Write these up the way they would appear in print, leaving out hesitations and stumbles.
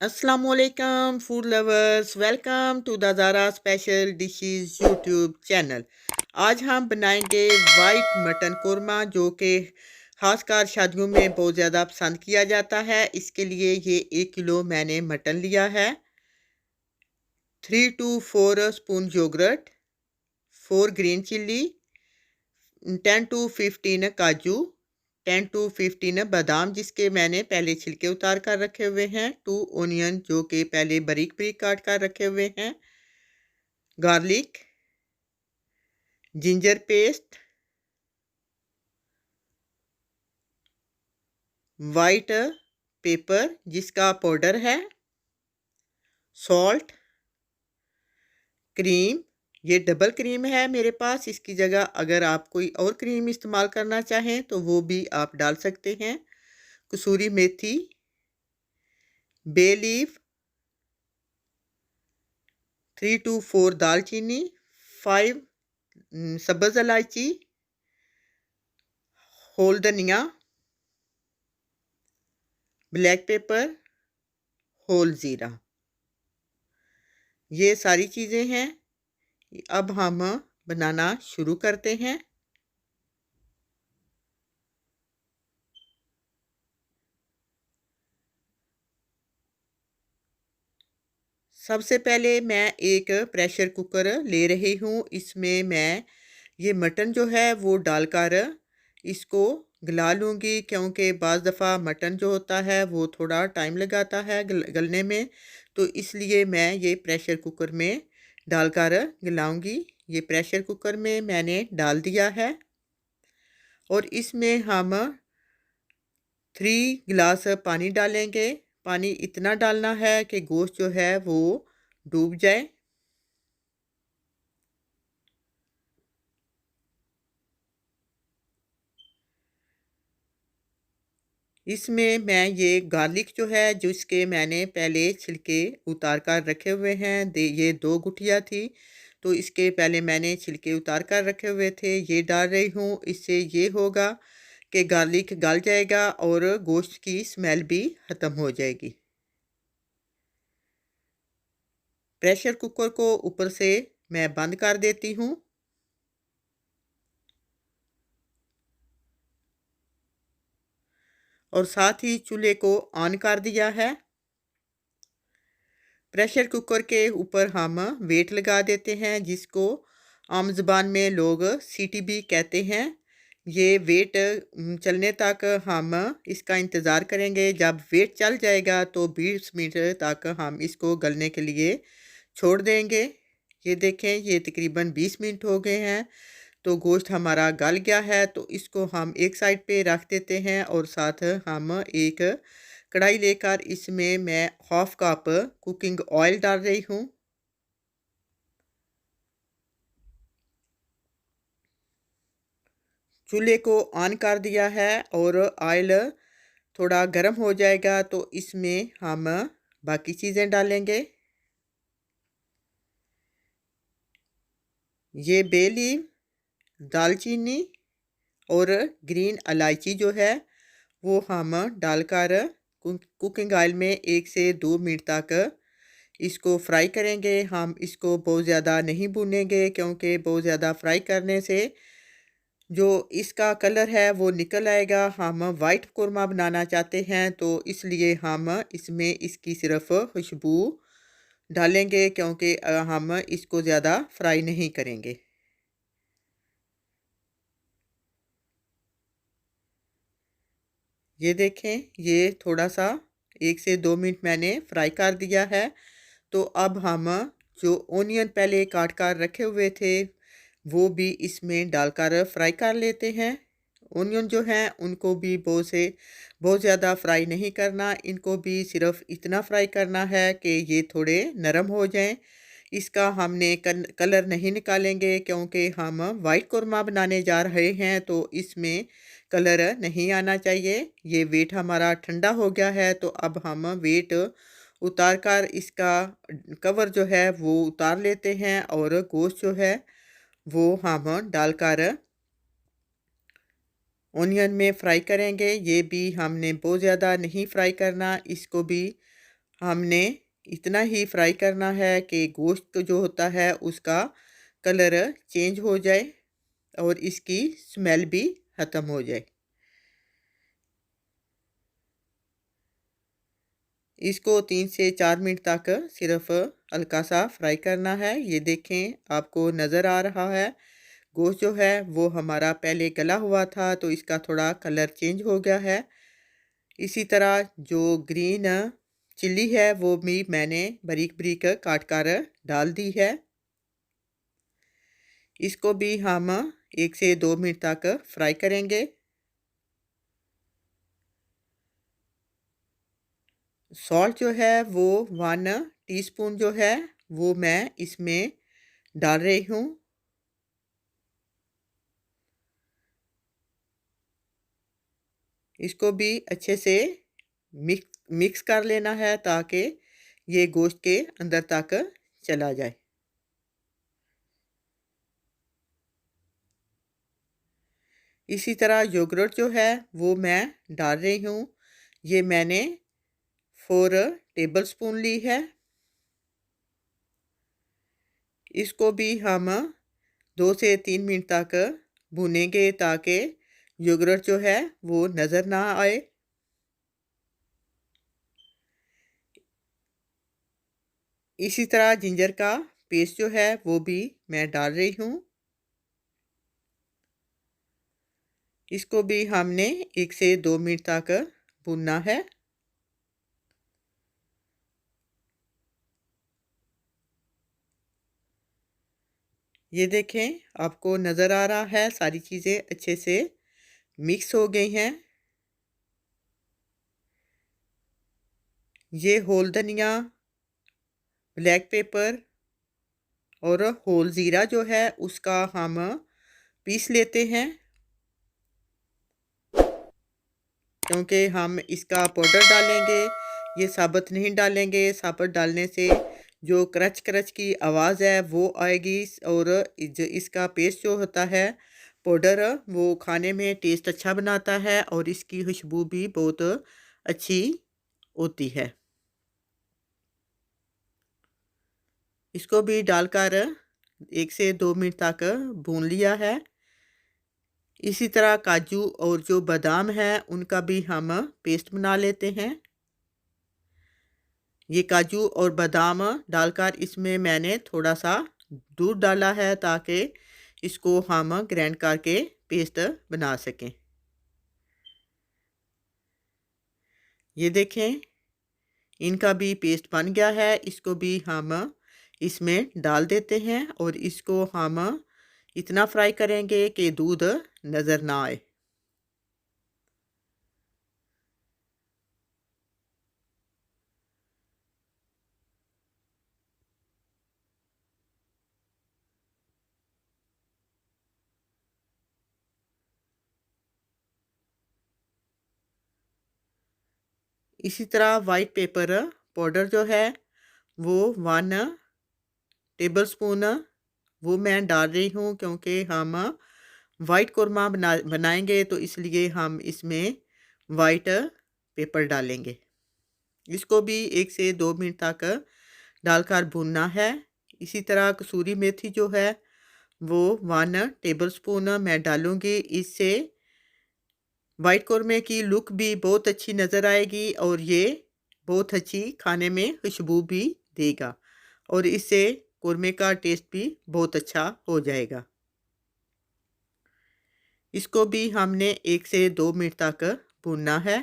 Assalamualaikum food lovers, welcome to the Zara special dishes YouTube channel. आज हम बनाएंगे white mutton korma, जो कि खासकर शादियों में बहुत ज़्यादा पसंद किया जाता है। इसके लिए ये 1 किलो मैंने मटन लिया है, 3 to 4 spoon yoghurt, 4 green chilli, 10 to 15 काजू, 10 to 15 बादाम जिसके मैंने पहले छिलके उतार कर रखे हुए हैं, 2 ऑनियन जो कि पहले बारीक बारीक काट कर रखे हुए हैं, garlic, ginger paste, white paper जिसका पाउडर है, सॉल्ट, क्रीम। ये डबल क्रीम है मेरे पास। इसकी जगह अगर आप कोई और क्रीम इस्तेमाल करना चाहें तो वो भी आप डाल सकते हैं। कसूरी मेथी, बे लीफ, 3 to 4 दालचीनी, 5 सब्ज़ इलायची, होल धनिया, ब्लैक पेपर, होल ज़ीरा। ये सारी चीज़ें हैं। अब हम बनाना शुरू करते हैं। सबसे पहले मैं एक प्रेशर कुकर ले रही हूँ। इसमें मैं ये मटन जो है वो डालकर इसको गला लूँगी, क्योंकि बाज़ दफ़ा मटन जो होता है वो थोड़ा टाइम लगाता है गलने में। तो इसलिए मैं ये प्रेशर कुकर में डालकर गलाऊँगी। ये प्रेशर कुकर में मैंने डाल दिया है और इसमें हम 3 गिलास पानी डालेंगे। पानी इतना डालना है कि गोश्त जो है वो डूब जाए। इसमें मैं ये गार्लिक जो है जिसके मैंने पहले छिलके उतार कर रखे हुए हैं, ये 2 गुठिया थी, तो इसके पहले मैंने छिलके उतार कर रखे हुए थे, ये डाल रही हूँ। इससे ये होगा कि गार्लिक गल जाएगा और गोश्त की स्मेल भी ख़त्म हो जाएगी। प्रेशर कुकर को ऊपर से मैं बंद कर देती हूँ। और साथ ही चूल्हे को ऑन कर दिया है। प्रेशर कुकर के ऊपर हम वेट लगा देते हैं, जिसको आम ज़बान में लोग सीटी भी कहते हैं। ये वेट चलने तक हम इसका इंतज़ार करेंगे। जब वेट चल जाएगा तो 20 मिनट तक हम इसको गलने के लिए छोड़ देंगे। ये देखें, ये तकरीबन 20 मिनट हो गए हैं, तो गोश्त हमारा गल गया है। तो इसको हम एक साइड पे रख देते हैं और साथ हम एक कढ़ाई लेकर इसमें मैं हाफ कप कुकिंग ऑयल डाल रही हूँ। चूल्हे को ऑन कर दिया है और ऑयल थोड़ा गर्म हो जाएगा तो इसमें हम बाकी चीज़ें डालेंगे। ये बे लीफ, दालचीनी और ग्रीन इलायची जो है वो हम डालकर कुकिंग ऑयल में 1 से 2 मिनट तक इसको फ्राई करेंगे। हम इसको बहुत ज़्यादा नहीं भूनेंगे, क्योंकि बहुत ज़्यादा फ्राई करने से जो इसका कलर है वो निकल आएगा। हम वाइट कोरमा बनाना चाहते हैं, तो इसलिए हम इसमें इसकी सिर्फ खुशबू डालेंगे, क्योंकि हम इसको ज़्यादा फ्राई नहीं करेंगे। ये देखें, ये थोड़ा सा 1 से 2 मिनट मैंने फ्राई कर दिया है। तो अब हम जो ओनियन पहले काट कर रखे हुए थे वो भी इसमें डालकर फ्राई कर लेते हैं। ओनियन जो हैं उनको भी बहुत ज़्यादा फ्राई नहीं करना, इनको भी सिर्फ इतना फ्राई करना है कि ये थोड़े नरम हो जाएं। इसका हमने कलर नहीं निकालेंगे, क्योंकि हम वाइट कोरमा बनाने जा रहे हैं, तो इसमें कलर नहीं आना चाहिए। ये वेट हमारा ठंडा हो गया है, तो अब हम वेट उतार कर इसका कवर जो है वो उतार लेते हैं और गोश्त जो है वो हम डालकर ओनियन में फ्राई करेंगे। ये भी हमने बहुत ज़्यादा नहीं फ्राई करना, इसको भी हमने इतना ही फ्राई करना है कि गोश्त जो होता है उसका कलर चेंज हो जाए और इसकी स्मेल भी ख़त्म हो जाए। इसको 3 से 4 मिनट तक सिर्फ हल्का सा फ्राई करना है। ये देखें आपको नज़र आ रहा है गोश्त जो है वो हमारा पहले गला हुआ था तो इसका थोड़ा कलर चेंज हो गया है। इसी तरह जो ग्रीन चिल्ली है वो भी मैंने बारीक बारीक काट कर डाल दी है। इसको भी हम 1 से 2 मिनट तक फ्राई करेंगे। सॉल्ट जो है वो 1 टीस्पून जो है वो मैं इसमें डाल रही हूँ। इसको भी अच्छे से मिक्स कर लेना है ताकि ये गोश्त के अंदर तक चला जाए। इसी तरह योगर्ट जो है वो मैं डाल रही हूँ। ये मैंने 4 टेबलस्पून ली है। इसको भी हम 2 से 3 मिनट तक भूनेंगे ताकि योगर्ट जो है वो नज़र ना आए। इसी तरह जिंजर का पेस्ट जो है वो भी मैं डाल रही हूँ। इसको भी हमने 1 से 2 मिनट तक भूनना है। ये देखें आपको नज़र आ रहा है सारी चीज़ें अच्छे से मिक्स हो गई हैं। ये होल धनिया, ब्लैक पेपर और होल ज़ीरा जो है उसका हम पीस लेते हैं क्योंकि हम इसका पाउडर डालेंगे। ये साबुत नहीं डालेंगे। साबुत डालने से जो क्रच क्रच की आवाज़ है वो आएगी और जो इसका पेस्ट जो होता है पाउडर वो खाने में टेस्ट अच्छा बनाता है और इसकी खुशबू भी बहुत अच्छी होती है। इसको भी डालकर 1 से 2 मिनट तक भून लिया है। इसी तरह काजू और जो बादाम है उनका भी हम पेस्ट बना लेते हैं। ये काजू और बादाम डालकर इसमें मैंने थोड़ा सा दूध डाला है ताकि इसको हम ग्राइंड करके पेस्ट बना सकें। ये देखें इनका भी पेस्ट बन गया है। इसको भी हम इसमें डाल देते हैं और इसको हम इतना फ्राई करेंगे कि दूध नज़र ना आए। इसी तरह वाइट पेपर पाउडर जो है वो 1 टेबलस्पून वो मैं डाल रही हूँ क्योंकि हम वाइट कोरमा बनाएंगे तो इसलिए हम इसमें वाइट पेपर डालेंगे। इसको भी 1 से 2 मिनट तक डालकर भूनना है। इसी तरह कसूरी मेथी जो है वो 1 टेबलस्पून मैं डालूँगी। इससे वाइट कोरमे की लुक भी बहुत अच्छी नज़र आएगी और ये बहुत अच्छी खाने में खुशबू भी देगा और इससे कोरमे का टेस्ट भी बहुत अच्छा हो जाएगा। इसको भी हमने 1 से 2 मिनट तक भूनना है।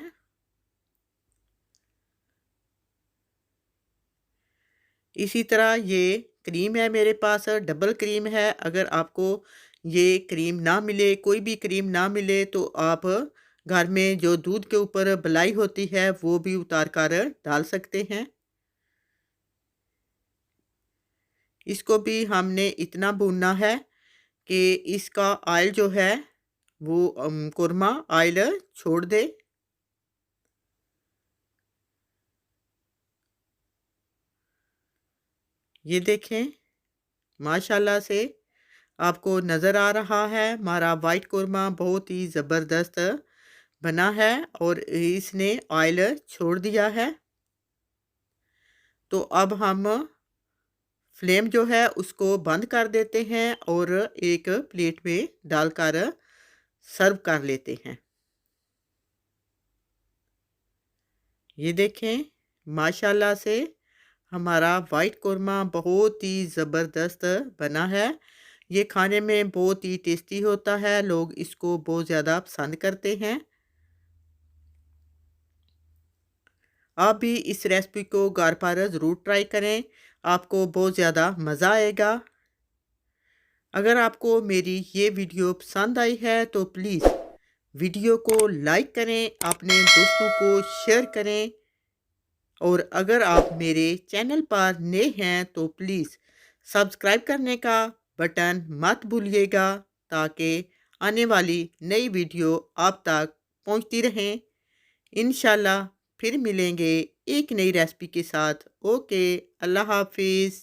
इसी तरह ये क्रीम है मेरे पास डबल क्रीम है। अगर आपको ये क्रीम ना मिले कोई भी क्रीम ना मिले तो आप घर में जो दूध के ऊपर मलाई होती है वो भी उतार कर डाल सकते हैं। इसको भी हमने इतना भूनना है कि इसका ऑयल जो है वो कोरमा ऑयल छोड़ दे। ये देखें माशाल्लाह से आपको नज़र आ रहा है हमारा वाइट कोरमा बहुत ही ज़बरदस्त बना है और इसने ऑयल छोड़ दिया है। तो अब हम फ्लेम जो है उसको बंद कर देते हैं और एक प्लेट में डालकर सर्व कर लेते हैं। ये देखें, माशाल्लाह से हमारा वाइट कोरमा बहुत ही ज़बरदस्त बना है। ये खाने में बहुत ही टेस्टी होता है, लोग इसको बहुत ज़्यादा पसंद करते हैं। आप भी इस रेसिपी को घर पर ज़रूर ट्राई करें, आपको बहुत ज़्यादा मज़ा आएगा। अगर आपको मेरी ये वीडियो पसंद आई है तो प्लीज़ वीडियो को लाइक करें, अपने दोस्तों को शेयर करें और अगर आप मेरे चैनल पर नए हैं तो प्लीज़ सब्सक्राइब करने का बटन मत भूलिएगा, ताकि आने वाली नई वीडियो आप तक पहुंचती रहें। इंशाल्लाह फिर मिलेंगे एक नई रेसिपी के साथ। ओके, अल्लाह हाफिज़।